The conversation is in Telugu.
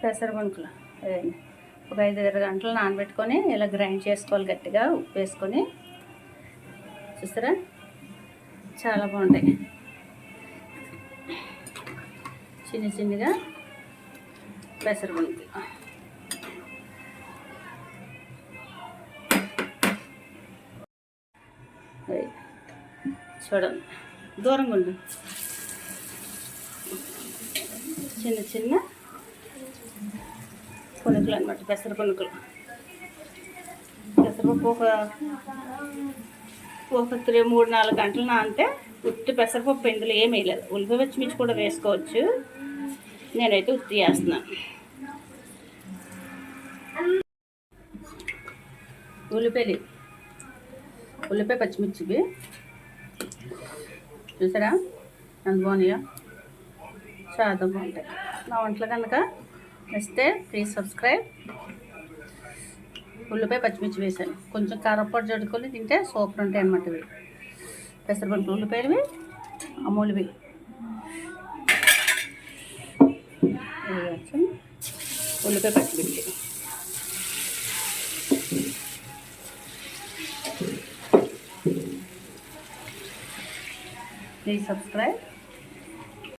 పెసరపంకులు ఒక 5-6 గంటలు నానబెట్టుకొని ఇలా గ్రైండ్ చేసుకోవాలి గట్టిగా, ఉప్పు వేసుకొని. చూసారా చాలా బాగుంటాయి. చిన్నగా పెసరపంకులు. చూడండి, దూరంగా ఉండు. చిన్న పునుకులు అనమాట, పెసర పునుకులు. పెసరపప్పు ఒక 3-4 గంటలు నానితే ఉత్తి పెసరపప్పు, ఇందులో ఏం వేయలేదు. ఉల్లిపాయ పచ్చిమిర్చి కూడా వేసుకోవచ్చు, నేనైతే ఉత్తి వేస్తున్నాను. ఉల్లిపాయ పచ్చిమిర్చివి చూసారా ఎంత బాగున్నాయో, చాలా బాగుంటాయి. నా వంటలు కనుక వస్తే ప్లీజ్ సబ్స్క్రైబ్. ఉల్లిపాయ పచ్చిమిర్చి వేసాను, కొంచెం కారపొడి జడుకొని తింటే సూపర్ ఉంటాయి అన్నమాట. ఇవి పెసరపంపు ఉల్లిపాయలువి, అమూలువి. ఉల్లిపాయ పచ్చిమిర్చి. Please subscribe.